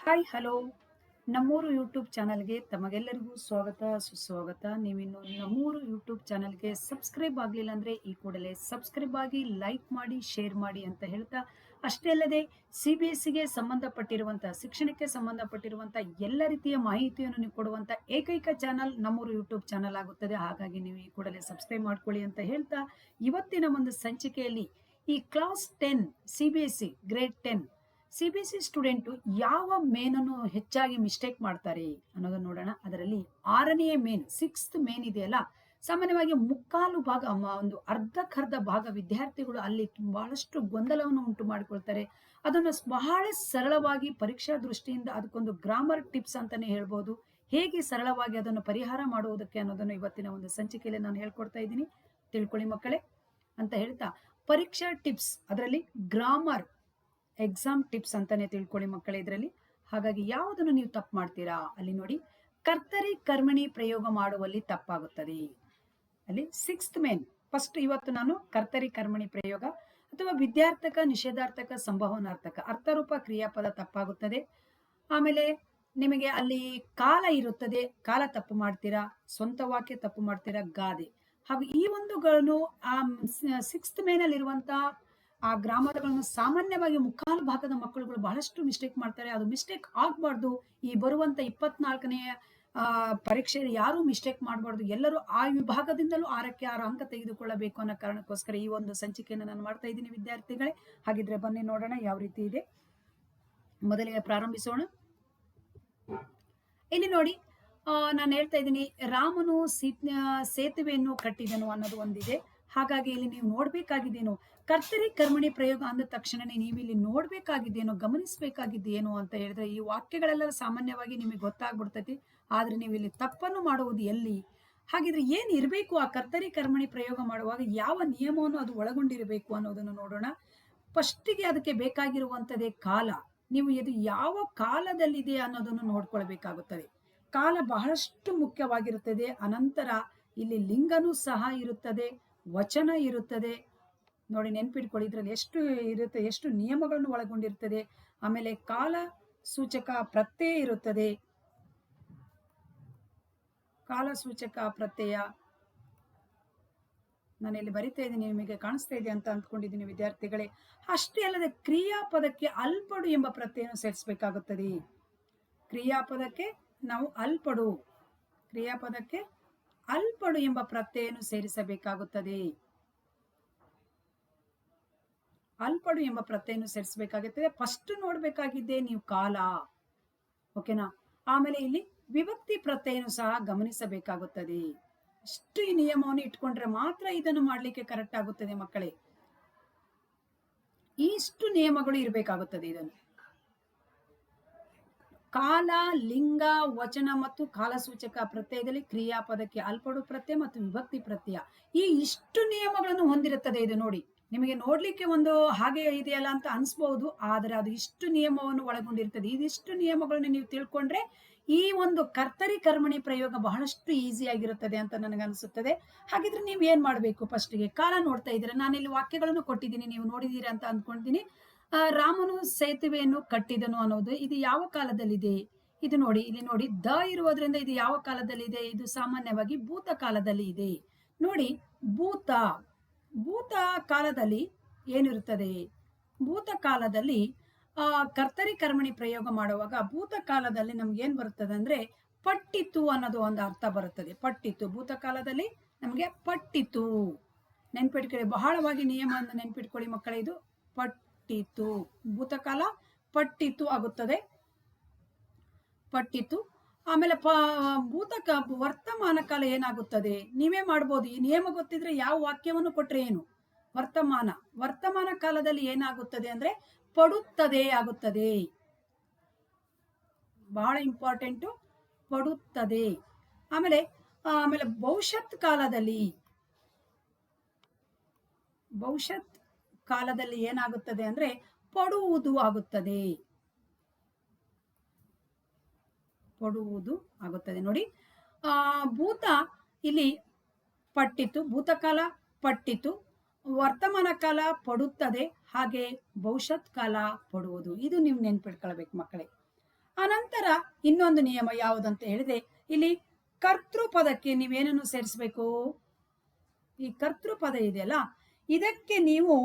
Hi hello ನಮ್ಮೂರು YouTube ಚಾನಲ್ಗೆ ತಮಗೆಲ್ಲರಿಗೂ ಸ್ವಾಗತ ಸುಸ್ವಾಗತ. ನೀವಿನ್ನು ನಮ್ಮೂರು ಯೂಟ್ಯೂಬ್ ಚಾನಲ್ಗೆ ಸಬ್ಸ್ಕ್ರೈಬ್ ಆಗಲಿಲ್ಲ ಅಂದರೆ ಈ ಕೂಡಲೇ ಸಬ್ಸ್ಕ್ರೈಬ್ ಆಗಿ ಲೈಕ್ ಮಾಡಿ ಶೇರ್ ಮಾಡಿ ಅಂತ ಹೇಳ್ತಾ, ಅಷ್ಟೇ ಅಲ್ಲದೆ CBSEಗೆ ಸಂಬಂಧಪಟ್ಟಿರುವಂಥ ಶಿಕ್ಷಣಕ್ಕೆ ಸಂಬಂಧಪಟ್ಟಿರುವಂಥ ಎಲ್ಲ ರೀತಿಯ ಮಾಹಿತಿಯನ್ನು ನೀವು ಕೊಡುವಂಥ ಏಕೈಕ ಚಾನಲ್ ನಮ್ಮೂರು ಯೂಟ್ಯೂಬ್ ಚಾನಲ್ ಆಗುತ್ತದೆ. ಹಾಗಾಗಿ ನೀವು ಈ ಕೂಡಲೇ ಸಬ್ಸ್ಕ್ರೈಬ್ ಮಾಡ್ಕೊಳ್ಳಿ ಅಂತ ಹೇಳ್ತಾ, ಇವತ್ತಿನ ಒಂದು ಸಂಚಿಕೆಯಲ್ಲಿ ಈ class 10 CBSE grade 10 CBSE student ಯಾವ ಮೇನನ್ನು ಹೆಚ್ಚಾಗಿ ಮಿಸ್ಟೇಕ್ ಮಾಡ್ತಾರೆ ಅನ್ನೋದನ್ನ ನೋಡೋಣ. ಅದರಲ್ಲಿ 6ನೇ ಮೇನ್, 6th ಮೇನ್ ಇದೆಯಲ್ಲ, ಸಾಮಾನ್ಯವಾಗಿ ಮುಕ್ಕಾಲು ಭಾಗ ಒಂದು ಅರ್ಧಕ್ಕರ್ಧ ಭಾಗ ವಿದ್ಯಾರ್ಥಿಗಳು ಅಲ್ಲಿ ಬಹಳಷ್ಟು ಗೊಂದಲವನ್ನು ಉಂಟು ಮಾಡಿಕೊಳ್ತಾರೆ. ಅದನ್ನು ಬಹಳ ಸರಳವಾಗಿ ಪರೀಕ್ಷಾ ದೃಷ್ಟಿಯಿಂದ ಅದಕ್ಕೊಂದು ಗ್ರಾಮರ್ ಟಿಪ್ಸ್ ಅಂತಾನೆ ಹೇಳ್ಬೋದು. ಹೇಗೆ ಸರಳವಾಗಿ ಅದನ್ನು ಪರಿಹಾರ ಮಾಡುವುದಕ್ಕೆ ಅನ್ನೋದನ್ನು ಇವತ್ತಿನ ಒಂದು ಸಂಚಿಕೆಯಲ್ಲಿ ನಾನು ಹೇಳ್ಕೊಡ್ತಾ ಇದ್ದೀನಿ. ತಿಳ್ಕೊಳ್ಳಿ ಮಕ್ಕಳೇ ಅಂತ ಹೇಳ್ತಾ, ಪರೀಕ್ಷಾ ಟಿಪ್ಸ್ ಅದರಲ್ಲಿ ಗ್ರಾಮರ್ ಎಕ್ಸಾಮ್ ಟಿಪ್ಸ್ ಅಂತಾನೆ ತಿಳ್ಕೊಳ್ಳಿ ಮಕ್ಕಳೇ ಇದರಲ್ಲಿ. ಹಾಗಾಗಿ ಯಾವುದನ್ನು ನೀವು ತಪ್ಪು ಮಾಡ್ತೀರಾ ಅಲ್ಲಿ ನೋಡಿ, ಕರ್ತರಿ ಕರ್ಮಣಿ ಪ್ರಯೋಗ ಮಾಡುವಲ್ಲಿ ತಪ್ಪಾಗುತ್ತದೆ. ಅಲ್ಲಿ 6th ಮೇನ್ ಫಸ್ಟ್ ಇವತ್ತು ನಾನು ಕರ್ತರಿ ಕರ್ಮಣಿ ಪ್ರಯೋಗ ಅಥವಾ ವಿದ್ಯಾರ್ಥಕ ನಿಷೇಧಾರ್ಥಕ ಸಂಭವನಾರ್ಥಕ ಅರ್ಥರೂಪ ಕ್ರಿಯಾಪದ ತಪ್ಪಾಗುತ್ತದೆ. ಆಮೇಲೆ ನಿಮಗೆ ಅಲ್ಲಿ ಕಾಲ ಇರುತ್ತದೆ, ಕಾಲ ತಪ್ಪು ಮಾಡ್ತೀರಾ, ಸ್ವಂತ ವಾಕ್ಯ ತಪ್ಪು ಮಾಡ್ತೀರಾ, ಗಾದೆ. ಹಾಗೂ ಈ ಒಂದುಗಳನ್ನು ಆ 6th ಮೇನಲ್ಲಿ ಇರುವಂತಹ ಆ ಗ್ರಾಮರ್ಗಳನ್ನು ಸಾಮಾನ್ಯವಾಗಿ ಮುಕ್ಕಾಲು ಭಾಗದ ಮಕ್ಕಳುಗಳು ಬಹಳಷ್ಟು ಮಿಸ್ಟೇಕ್ ಮಾಡ್ತಾರೆ. ಅದು ಮಿಸ್ಟೇಕ್ ಆಗ್ಬಾರ್ದು. ಈ ಬರುವಂತ 24ನೇ ಪರೀಕ್ಷೆಯಲ್ಲಿ ಯಾರು ಮಿಸ್ಟೇಕ್ ಮಾಡಬಾರ್ದು, ಎಲ್ಲರೂ ಆ ವಿಭಾಗದಿಂದಲೂ 6ಕ್ಕೆ 6 ಅಂಕ ತೆಗೆದುಕೊಳ್ಳಬೇಕು ಅನ್ನೋ ಕಾರಣಕ್ಕೋಸ್ಕರ ಈ ಒಂದು ಸಂಚಿಕೆಯನ್ನು ನಾನು ಮಾಡ್ತಾ ಇದ್ದೀನಿ ವಿದ್ಯಾರ್ಥಿಗಳೇ. ಹಾಗಿದ್ರೆ ಬನ್ನಿ ನೋಡೋಣ ಯಾವ ರೀತಿ ಇದೆ. ಮೊದಲಿಗೆ ಪ್ರಾರಂಭಿಸೋಣ. ಇಲ್ಲಿ ನೋಡಿ, ನಾನು ಹೇಳ್ತಾ ಇದ್ದೀನಿ, ರಾಮನು ಸೇತುವೆಯನ್ನು ಕಟ್ಟಿದನು ಅನ್ನೋದು ಒಂದಿದೆ. ಹಾಗಾಗಿ ಇಲ್ಲಿ ನೀವು ನೋಡ್ಬೇಕಾಗಿದ್ದೇನು, ಕರ್ತರಿ ಕರ್ಮಣಿ ಪ್ರಯೋಗ ಅಂದ ತಕ್ಷಣನೇ ನೀವು ಇಲ್ಲಿ ನೋಡ್ಬೇಕಾಗಿದ್ದೇನೋ, ಗಮನಿಸಬೇಕಾಗಿದ್ದೇನು ಅಂತ ಹೇಳಿದ್ರೆ, ಈ ವಾಕ್ಯಗಳೆಲ್ಲ ಸಾಮಾನ್ಯವಾಗಿ ನಿಮಗೆ ಗೊತ್ತಾಗ್ಬಿಡ್ತೈತಿ. ಆದ್ರೆ ನೀವು ಇಲ್ಲಿ ತಪ್ಪನ್ನು ಮಾಡುವುದು ಎಲ್ಲಿ? ಹಾಗಿದ್ರೆ ಏನ್ ಇರಬೇಕು ಆ ಕರ್ತರಿ ಕರ್ಮಣಿ ಪ್ರಯೋಗ ಮಾಡುವಾಗ, ಯಾವ ನಿಯಮವನ್ನು ಅದು ಒಳಗೊಂಡಿರಬೇಕು ಅನ್ನೋದನ್ನು ನೋಡೋಣ. ಫಸ್ಟಿಗೆ ಅದಕ್ಕೆ ಬೇಕಾಗಿರುವಂತದೇ ಕಾಲ. ನೀವು ಇದು ಯಾವ ಕಾಲದಲ್ಲಿದೆ ಅನ್ನೋದನ್ನು ನೋಡ್ಕೊಳ್ಬೇಕಾಗುತ್ತದೆ. ಕಾಲ ಬಹಳಷ್ಟು ಮುಖ್ಯವಾಗಿರುತ್ತದೆ. ಅನಂತರ ಇಲ್ಲಿ ಲಿಂಗನೂ ಸಹ ಇರುತ್ತದೆ, ವಚನ ಇರುತ್ತದೆ. ನೋಡಿ ನೆನ್ಪಿಟ್ಕೊಳ್ಳಿ, ಇದ್ರಲ್ಲಿ ಎಷ್ಟು ಇರುತ್ತೆ, ಎಷ್ಟು ನಿಯಮಗಳನ್ನು ಒಳಗೊಂಡಿರ್ತದೆ. ಆಮೇಲೆ ಕಾಲ ಸೂಚಕ ಪ್ರತ್ಯಯ ಇರುತ್ತದೆ, ಕಾಲ ಸೂಚಕ ಪ್ರತ್ಯಯ ನಾನು ಇಲ್ಲಿ ಬರಿತಾ ಇದ್ದೀನಿ, ನಿಮಗೆ ಕಾಣಿಸ್ತಾ ಇದೆ ಅಂತ ಅಂದ್ಕೊಂಡಿದ್ದೀನಿ ವಿದ್ಯಾರ್ಥಿಗಳೇ. ಅಷ್ಟೇ ಅಲ್ಲದೆ ಕ್ರಿಯಾಪದಕ್ಕೆ ಅಲ್ಪಡು ಎಂಬ ಪ್ರತ್ಯಯವನ್ನು ಸೇರಿಸಬೇಕಾಗುತ್ತದೆ. ಕ್ರಿಯಾಪದಕ್ಕೆ ನಾವು ಕ್ರಿಯಾಪದಕ್ಕೆ ಅಲ್ಪಡು ಎಂಬ ಪ್ರತ್ಯಯವನ್ನು ಸೇರಿಸಬೇಕಾಗುತ್ತದೆ. ಅಲ್ಪಡು ಎಂಬ ಪ್ರತ್ಯಯವನ್ನು ಸೇರಿಸಬೇಕಾಗುತ್ತದೆ. ಫಸ್ಟ್ ನೋಡ್ಬೇಕಾಗಿದ್ದೆ ನೀವು ಕಾಲ, ಓಕೆನಾ. ಆಮೇಲೆ ಇಲ್ಲಿ ವಿಭಕ್ತಿ ಪ್ರತ್ಯಯವನ್ನು ಸಹ ಗಮನಿಸಬೇಕಾಗುತ್ತದೆ. ಇಷ್ಟು ಈ ನಿಯಮವನ್ನು ಇಟ್ಕೊಂಡ್ರೆ ಮಾತ್ರ ಇದನ್ನು ಮಾಡ್ಲಿಕ್ಕೆ ಕರೆಕ್ಟ್ ಆಗುತ್ತದೆ ಮಕ್ಕಳೇ. ಇಷ್ಟು ನಿಯಮಗಳು ಇರಬೇಕಾಗುತ್ತದೆ. ಇದನ್ನು ಕಾಲ, ಲಿಂಗ, ವಚನ ಮತ್ತು ಕಾಲಸೂಚಕ ಪ್ರತ್ಯಯದಲ್ಲಿ ಕ್ರಿಯಾಪದಕ್ಕೆ ಅಲ್ಪಡು ಪ್ರತ್ಯಯ ಮತ್ತು ವಿಭಕ್ತಿ ಪ್ರತ್ಯಯ, ಈ ಇಷ್ಟು ನಿಯಮಗಳನ್ನು ಹೊಂದಿರುತ್ತದೆ. ಇದು ನೋಡಿ, ನಿಮಗೆ ನೋಡ್ಲಿಕ್ಕೆ ಒಂದು ಹಾಗೆ ಇದೆಯಲ್ಲ ಅಂತ ಅನ್ಸ್ಬಹುದು, ಆದ್ರೆ ಅದು ಇಷ್ಟು ನಿಯಮವನ್ನು ಒಳಗೊಂಡಿರ್ತದೆ. ಇದಿಷ್ಟು ನಿಯಮಗಳನ್ನು ನೀವು ತಿಳ್ಕೊಂಡ್ರೆ ಈ ಒಂದು ಕರ್ತರಿ ಕರ್ಮಣಿ ಪ್ರಯೋಗ ಬಹಳಷ್ಟು ಈಸಿ ಆಗಿರುತ್ತದೆ ಅಂತ ನನಗನ್ಸುತ್ತದೆ. ಹಾಗಿದ್ರೆ ನೀವು ಏನ್ ಮಾಡ್ಬೇಕು, ಫಸ್ಟ್ಗೆ ಕಾಲ ನೋಡ್ತಾ ಇದ್ದೀರಾ, ನಾನು ಇಲ್ಲಿ ವಾಕ್ಯಗಳನ್ನು ಕೊಟ್ಟಿದ್ದೀನಿ, ನೀವು ನೋಡಿದೀರಾ ಅಂತ ಅಂದ್ಕೊಳ್ತೀನಿ. ರಾಮನು ಸೇತುವೆಯನ್ನು ಕಟ್ಟಿದನು ಅನ್ನೋದು ಇದು ಯಾವ ಕಾಲದಲ್ಲಿದೆ? ಇದು ನೋಡಿ, ಇಲ್ಲಿ ನೋಡಿ ದ ಇರುವುದರಿಂದ ಇದು ಯಾವ ಕಾಲದಲ್ಲಿದೆ? ಇದು ಸಾಮಾನ್ಯವಾಗಿ ಭೂತ ಕಾಲದಲ್ಲಿ ಇದೆ. ನೋಡಿ, ಭೂತ ಕಾಲದಲ್ಲಿ ಏನಿರುತ್ತದೆ? ಭೂತ ಕಾಲದಲ್ಲಿ ಕರ್ತರಿ ಕರ್ಮಣಿ ಪ್ರಯೋಗ ಮಾಡುವಾಗ ಭೂತ ಕಾಲದಲ್ಲಿ ನಮ್ಗೆ ಏನ್ ಬರುತ್ತದೆ ಅಂದ್ರೆ ಪಟ್ಟಿತು ಅನ್ನೋದು ಒಂದು ಅರ್ಥ ಬರುತ್ತದೆ. ಪಟ್ಟಿತು, ಭೂತ ಕಾಲದಲ್ಲಿ ನಮ್ಗೆ ಪಟ್ಟಿತು. ನೆನ್ಪಿಟ್ಕೊಳ್ಳಿ, ಬಹಳವಾಗಿ ನಿಯಮವನ್ನು ನೆನ್ಪಿಟ್ಕೊಳ್ಳಿ ಮಕ್ಕಳೇ. ಇದು ಪಟ್ಟಿತು, ಭೂತಕಾಲ ಪಟ್ಟಿತು ಆಗುತ್ತದೆ, ಪಟ್ಟಿತು. ಆಮೇಲೆ ವರ್ತಮಾನ ಕಾಲ ಏನಾಗುತ್ತದೆ? ನೀವೇ ಮಾಡ್ಬೋದು. ಈ ನಿಯಮ ಗೊತ್ತಿದ್ರೆ ಯಾವ ವಾಕ್ಯವನ್ನು ಕೊಟ್ರೆ ಏನು? ವರ್ತಮಾನ ಕಾಲದಲ್ಲಿ ಏನಾಗುತ್ತದೆ ಅಂದ್ರೆ ಪಡುತ್ತದೆ ಆಗುತ್ತದೆ. ಬಹಳ ಇಂಪಾರ್ಟೆಂಟು, ಪಡುತ್ತದೆ. ಆಮೇಲೆ ಭವಿಷ್ಯತ್ ಕಾಲದಲ್ಲಿ ಏನಾಗುತ್ತದೆ ಅಂದ್ರೆ ಪಡುವುದು ಆಗುತ್ತದೆ. ನೋಡಿ, ಭೂತ ಇಲ್ಲಿ ಪಟ್ಟಿತು, ಭೂತಕಾಲ ಪಟ್ಟಿತು, ವರ್ತಮಾನ ಕಾಲ ಪಡುತ್ತದೆ, ಹಾಗೆ ಭವಿಷ್ಯತ್ ಕಾಲ ಪಡುವುದು. ಇದು ನೀವು ನೆನ್ಪಿಟ್ಕೊಳ್ಬೇಕು ಮಕ್ಕಳೇ. ಅನಂತರ ಇನ್ನೊಂದು ನಿಯಮ ಯಾವುದಂತ ಹೇಳಿದ್ರೆ, ಇಲ್ಲಿ ಕರ್ತೃಪದಕ್ಕೆ ನೀವೇನನ್ನು ಸೇರಿಸಬೇಕು? ಈ ಕರ್ತೃಪದ ಇದೆಯಲ್ಲ, ಇದಕ್ಕೆ ನೀವು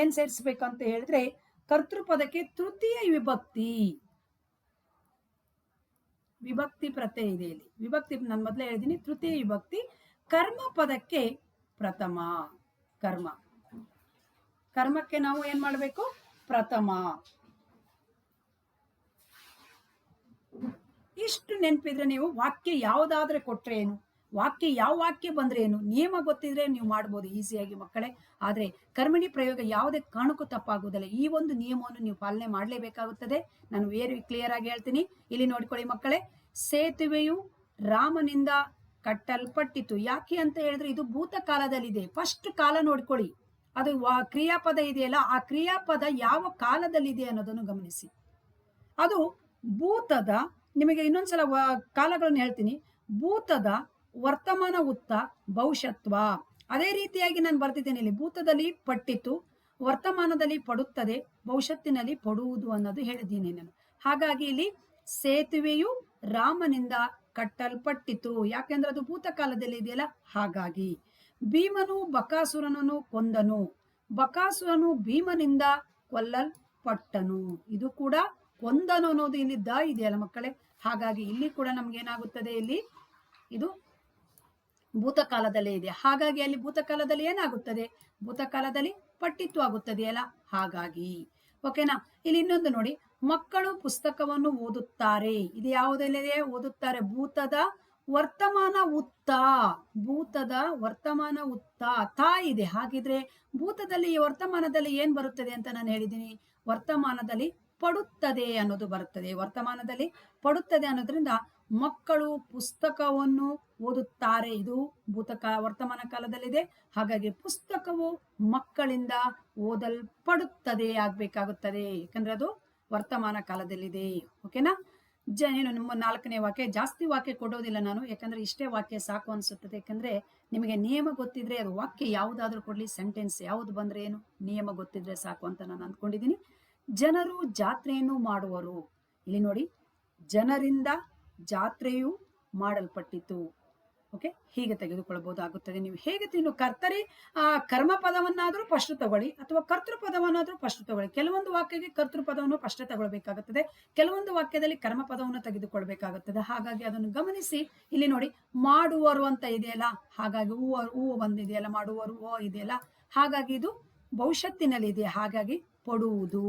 ಏನ್ ಸೇರಿಸಬೇಕು ಅಂತ ಹೇಳಿದ್ರೆ, ಕರ್ತೃಪದಕ್ಕೆ ತೃತೀಯ ವಿಭಕ್ತಿ ಪ್ರತ್ಯಯ ಇದೆ ಇಲ್ಲಿ. ವಿಭಕ್ತಿ ನಾನು ಮೊದಲೇ ಹೇಳಿದ್ದೀನಿ, ತೃತೀಯ ವಿಭಕ್ತಿ. ಕರ್ಮ ಪದಕ್ಕೆ ಪ್ರಥಮ. ಕರ್ಮಕ್ಕೆ ನಾವು ಏನ್ ಮಾಡಬೇಕು? ಪ್ರಥಮ. ಇಷ್ಟು ನೆನಪಿದ್ರೆ ನೀವು ವಾಕ್ಯ ಯಾವುದಾದ್ರೆ ಕೊಟ್ರೆ ಏನು, ಯಾವ ವಾಕ್ಯ ಬಂದ್ರೆ ಏನು, ನಿಯಮ ಗೊತ್ತಿದ್ರೆ ನೀವು ಮಾಡ್ಬೋದು ಈಸಿಯಾಗಿ ಮಕ್ಕಳೇ. ಆದ್ರೆ ಕರ್ಮಣಿ ಪ್ರಯೋಗ ಯಾವುದೇ ಕಾರಣಕ್ಕೂ ತಪ್ಪಾಗುವುದಿಲ್ಲ. ಈ ಒಂದು ನಿಯಮವನ್ನು ನೀವು ಪಾಲನೆ ಮಾಡಲೇಬೇಕಾಗುತ್ತದೆ. ನಾನು ವೇರಿ ಕ್ಲಿಯರ್ ಆಗಿ ಹೇಳ್ತೀನಿ, ಇಲ್ಲಿ ನೋಡ್ಕೊಳ್ಳಿ ಮಕ್ಕಳೇ. ಸೇತುವೆಯು ರಾಮನಿಂದ ಕಟ್ಟಲ್ಪಟ್ಟಿತು. ಯಾಕೆ ಅಂತ ಹೇಳಿದ್ರೆ ಇದು ಭೂತಕಾಲದಲ್ಲಿದೆ. ಫಸ್ಟ್ ಕಾಲ ನೋಡ್ಕೊಳ್ಳಿ. ಅದು ಕ್ರಿಯಾಪದ ಇದೆಯಲ್ಲ, ಆ ಕ್ರಿಯಾಪದ ಯಾವ ಕಾಲದಲ್ಲಿದೆ ಅನ್ನೋದನ್ನು ಗಮನಿಸಿ. ಅದು ಭೂತದ, ನಿಮಗೆ ಇನ್ನೊಂದ್ಸಲ ಕಾಲಗಳನ್ನು ಹೇಳ್ತೀನಿ. ಭೂತದ, ವರ್ತಮಾನ ಉತ್ತ, ಭವಿಷ್ಯತ್ವ. ಅದೇ ರೀತಿಯಾಗಿ ನಾನು ಬರ್ತಿದ್ದೇನೆ ಇಲ್ಲಿ. ಭೂತದಲ್ಲಿ ಪಟ್ಟಿತು, ವರ್ತಮಾನದಲ್ಲಿ ಪಡುತ್ತದೆ, ಭವಿಷ್ಯತ್ತಿನಲ್ಲಿ ಪಡುವುದು ಅನ್ನೋದು ಹೇಳಿದ್ದೀನಿ ನಾನು. ಹಾಗಾಗಿ ಇಲ್ಲಿ ಸೇತುವೆಯು ರಾಮನಿಂದ ಕಟ್ಟಲ್ಪಟ್ಟಿತು. ಯಾಕೆಂದ್ರೆ ಅದು ಭೂತಕಾಲದಲ್ಲಿ ಇದೆಯಲ್ಲ, ಹಾಗಾಗಿ. ಭೀಮನು ಬಕಾಸುರನನ್ನು ಕೊಂದನು. ಬಕಾಸುರನು ಭೀಮನಿಂದ ಕೊಲ್ಲಲ್ಪಟ್ಟನು. ಇದು ಕೂಡ ಕೊಂದನು ಅನ್ನೋದು ಇಲ್ಲಿ ದ ಇದೆಯಲ್ಲ ಮಕ್ಕಳೇ. ಹಾಗಾಗಿ ಇಲ್ಲಿ ಕೂಡ ನಮ್ಗೆ ಏನಾಗುತ್ತದೆ, ಇಲ್ಲಿ ಇದು ಭೂತಕಾಲದಲ್ಲೇ ಇದೆ. ಹಾಗಾಗಿ ಅಲ್ಲಿ ಭೂತಕಾಲದಲ್ಲಿ ಏನಾಗುತ್ತದೆ? ಭೂತಕಾಲದಲ್ಲಿ ಪಟ್ಟಿತ್ತು ಆಗುತ್ತದೆ ಅಲ್ಲ, ಹಾಗಾಗಿ. ಓಕೆನಾ? ಇಲ್ಲಿ ಇನ್ನೊಂದು ನೋಡಿ, ಮಕ್ಕಳು ಪುಸ್ತಕವನ್ನು ಓದುತ್ತಾರೆ. ಇದು ಯಾವುದೆಲ್ಲಿದೆ? ಓದುತ್ತಾರೆ. ಭೂತದ ವರ್ತಮಾನ ಉತ್ತ. ಭೂತದ ವರ್ತಮಾನ ಉತ್ತ ತಾ ಇದೆ. ಹಾಗಿದ್ರೆ ಭೂತದಲ್ಲಿ ವರ್ತಮಾನದಲ್ಲಿ ಏನ್ ಬರುತ್ತದೆ ಅಂತ ನಾನು ಹೇಳಿದ್ದೀನಿ. ವರ್ತಮಾನದಲ್ಲಿ ಪಡುತ್ತದೆ ಅನ್ನೋದು ಬರುತ್ತದೆ. ವರ್ತಮಾನದಲ್ಲಿ ಪಡುತ್ತದೆ ಅನ್ನೋದ್ರಿಂದ ಮಕ್ಕಳು ಪುಸ್ತಕವನ್ನು ಓದುತ್ತಾರೆ. ಇದು ವರ್ತಮಾನ ಕಾಲದಲ್ಲಿದೆ. ಹಾಗಾಗಿ ಪುಸ್ತಕವು ಮಕ್ಕಳಿಂದ ಓದಲ್ಪಡುತ್ತದೆ ಆಗ್ಬೇಕಾಗುತ್ತದೆ. ಯಾಕಂದ್ರೆ ಅದು ವರ್ತಮಾನ ಕಾಲದಲ್ಲಿದೆ. ಓಕೆನಾ? ನಿಮ್ಮ 4ನೇ ವಾಕ್ಯ. ಜಾಸ್ತಿ ವಾಕ್ಯ ಕೊಡೋದಿಲ್ಲ ನಾನು, ಯಾಕಂದ್ರೆ ಇಷ್ಟೇ ವಾಕ್ಯ ಸಾಕು ಅನ್ಸುತ್ತದೆ. ಯಾಕಂದ್ರೆ ನಿಮಗೆ ನಿಯಮ ಗೊತ್ತಿದ್ರೆ, ಅದು ವಾಕ್ಯ ಯಾವುದಾದ್ರೂ ಕೊಡ್ಲಿ, ಸೆಂಟೆನ್ಸ್ ಯಾವ್ದು ಬಂದ್ರೆ ಏನು, ನಿಯಮ ಗೊತ್ತಿದ್ರೆ ಸಾಕು ಅಂತ ನಾನು ಅಂದ್ಕೊಂಡಿದ್ದೀನಿ. ಜನರು ಜಾತ್ರೆಯನ್ನು ಮಾಡುವರು. ಇಲ್ಲಿ ನೋಡಿ, ಜನರಿಂದ ಜಾತ್ರೆಯು ಮಾಡಲ್ಪಟ್ಟಿತು. ಓಕೆ, ಹೀಗೆ ತೆಗೆದುಕೊಳ್ಳಬಹುದಾಗುತ್ತದೆ. ನೀವು ಹೇಗೆ ಕರ್ತರಿ ಕರ್ಮ ಪದವನ್ನಾದ್ರೂ ಫಸ್ಟ್ ತಗೊಳ್ಳಿ, ಅಥವಾ ಕರ್ತೃ ಪದವನ್ನಾದ್ರೂ ಫಸ್ಟ್ ತಗೊಳ್ಳಿ. ಕೆಲವೊಂದು ವಾಕ್ಯಕ್ಕೆ ಕರ್ತೃ ಪದವನ್ನು ಫಸ್ಟ್ ತಗೊಳ್ಬೇಕಾಗುತ್ತದೆ, ಕೆಲವೊಂದು ವಾಕ್ಯದಲ್ಲಿ ಕರ್ಮ ಪದವನ್ನು ತೆಗೆದುಕೊಳ್ಬೇಕಾಗುತ್ತದೆ. ಹಾಗಾಗಿ ಅದನ್ನು ಗಮನಿಸಿ. ಇಲ್ಲಿ ನೋಡಿ, ಮಾಡುವರು ಅಂತ ಇದೆಯಲ್ಲ, ಹಾಗಾಗಿ ಹೂ ಬಂದಿದೆಯಲ್ಲ, ಮಾಡುವರು ಓ ಇದೆಯಲ್ಲ, ಹಾಗಾಗಿ ಇದು ಭವಿಷ್ಯತ್ತಿನಲ್ಲಿ ಇದೆ. ಹಾಗಾಗಿ ಪಡುವುದು.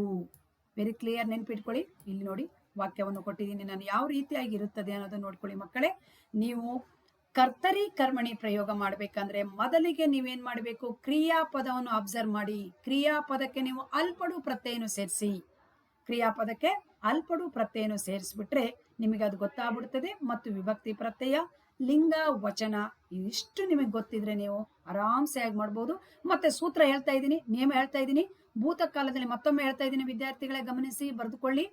ವೆರಿ ಕ್ಲಿಯರ್, ನೆನ್ಪಿಟ್ಕೊಳ್ಳಿ. ಇಲ್ಲಿ ನೋಡಿ, ವಾಕ್ಯವನ್ನು ಕೊಟ್ಟಿದ್ದೀನಿ ನಾನು, ಯಾವ ರೀತಿಯಾಗಿ ಇರುತ್ತದೆ ಅನ್ನೋದನ್ನ ನೋಡ್ಕೊಳ್ಳಿ ಮಕ್ಕಳೇ. ನೀವು ಕರ್ತರಿ ಕರ್ಮಣಿ ಪ್ರಯೋಗ ಮಾಡ್ಬೇಕಂದ್ರೆ ಮೊದಲಿಗೆ ನೀವೇನ್ ಮಾಡಬೇಕು? ಕ್ರಿಯಾಪದವನ್ನು ಅಬ್ಸರ್ವ್ ಮಾಡಿ. ಕ್ರಿಯಾಪದಕ್ಕೆ ನೀವು ಅಲ್ಪಡು ಪ್ರತ್ಯಯನು ಸೇರಿಸಿ. ಕ್ರಿಯಾಪದಕ್ಕೆ ಅಲ್ಪಡು ಪ್ರತ್ಯಯನು ಸೇರಿಸ್ಬಿಟ್ರೆ ನಿಮಗೆ ಅದು ಗೊತ್ತಾಗ್ಬಿಡ್ತದೆ. ಮತ್ತು ವಿಭಕ್ತಿ ಪ್ರತ್ಯಯ, ಲಿಂಗ, ವಚನ ಇಷ್ಟು ನಿಮಗೆ ಗೊತ್ತಿದ್ರೆ ನೀವು ಆರಾಮ್ಸೆ ಆಗಿ ಮಾಡ್ಬೋದು. ಮತ್ತೆ ಸೂತ್ರ ಹೇಳ್ತಾ ಇದ್ದೀನಿ, ನಿಯಮ ಹೇಳ್ತಾ ಇದ್ದೀನಿ. ಭೂತಕಾಲದಲ್ಲಿ ಮತ್ತೊಮ್ಮೆ ಹೇಳ್ತಾ ಇದ್ದೀನಿ, ವಿದ್ಯಾರ್ಥಿಗಳೇ ಗಮನಿಸಿ, ಬರೆದುಕೊಳ್ಳಿ.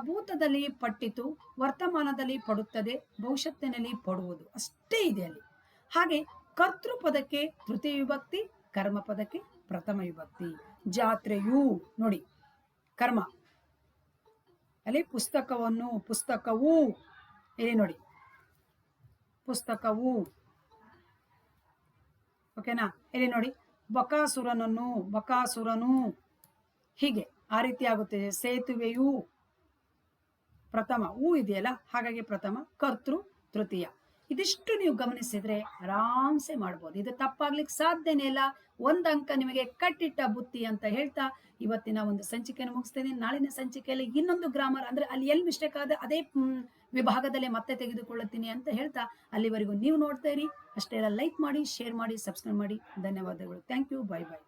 ಭೂತದಲ್ಲಿ ಪಟ್ಟಿತು, ವರ್ತಮಾನದಲ್ಲಿ ಪಡುತ್ತದೆ, ಭವಿಷ್ಯತ್ತಿನಲ್ಲಿ ಪಡುವುದು, ಅಷ್ಟೇ ಇದೆ ಅಲ್ಲಿ. ಹಾಗೆ ಕರ್ತೃಪದಕ್ಕೆ ತೃತೀಯ ವಿಭಕ್ತಿ, ಕರ್ಮ ಪದಕ್ಕೆ ಪ್ರಥಮ ವಿಭಕ್ತಿ. ಜಾತ್ರೆಯು ನೋಡಿ, ಕರ್ಮ. ಅಲ್ಲಿ ಪುಸ್ತಕವು ಇಲ್ಲಿ ನೋಡಿ, ಪುಸ್ತಕವು. ಓಕೆನಾ? ಇಲ್ಲಿ ನೋಡಿ, ಬಕಾಸುರನು, ಹೀಗೆ ಆ ರೀತಿ ಆಗುತ್ತದೆ. ಸೇತುವೆಯು ಪ್ರಥಮ, ಹೂ ಇದೆಯಲ್ಲ, ಹಾಗಾಗಿ ಪ್ರಥಮ, ಕರ್ತೃ ತೃತೀಯ. ಇದಿಷ್ಟು ನೀವು ಗಮನಿಸಿದ್ರೆ ಆರಾಮ್ಸೆ ಮಾಡ್ಬೋದು. ಇದು ತಪ್ಪಾಗ್ಲಿಕ್ಕೆ ಸಾಧ್ಯನೇ ಇಲ್ಲ. 1 ಅಂಕ ನಿಮಗೆ ಕಟ್ಟಿಟ್ಟ ಬುತ್ತಿ ಅಂತ ಹೇಳ್ತಾ ಇವತ್ತಿನ ಒಂದು ಸಂಚಿಕೆಯನ್ನು ಮುಗಿಸ್ತೇನೆ. ನಾಳಿನ ಸಂಚಿಕೆಯಲ್ಲಿ ಇನ್ನೊಂದು ಗ್ರಾಮರ್, ಅಂದ್ರೆ ಅಲ್ಲಿ ಎಲ್ಲಿ ಮಿಸ್ಟೇಕ್ ಆದ ಅದೇ ವಿಭಾಗದಲ್ಲೇ ಮತ್ತೆ ತೆಗೆದುಕೊಳ್ಳುತ್ತೀನಿ ಅಂತ ಹೇಳ್ತಾ, ಅಲ್ಲಿವರೆಗೂ ನೀವು ನೋಡ್ತಾ ಇರಿ. ಅಷ್ಟೇ ಎಲ್ಲ ಲೈಕ್ ಮಾಡಿ, ಶೇರ್ ಮಾಡಿ, ಸಬ್ಸ್ಕ್ರೈಬ್ ಮಾಡಿ. ಧನ್ಯವಾದಗಳು. Thank you. Bye by.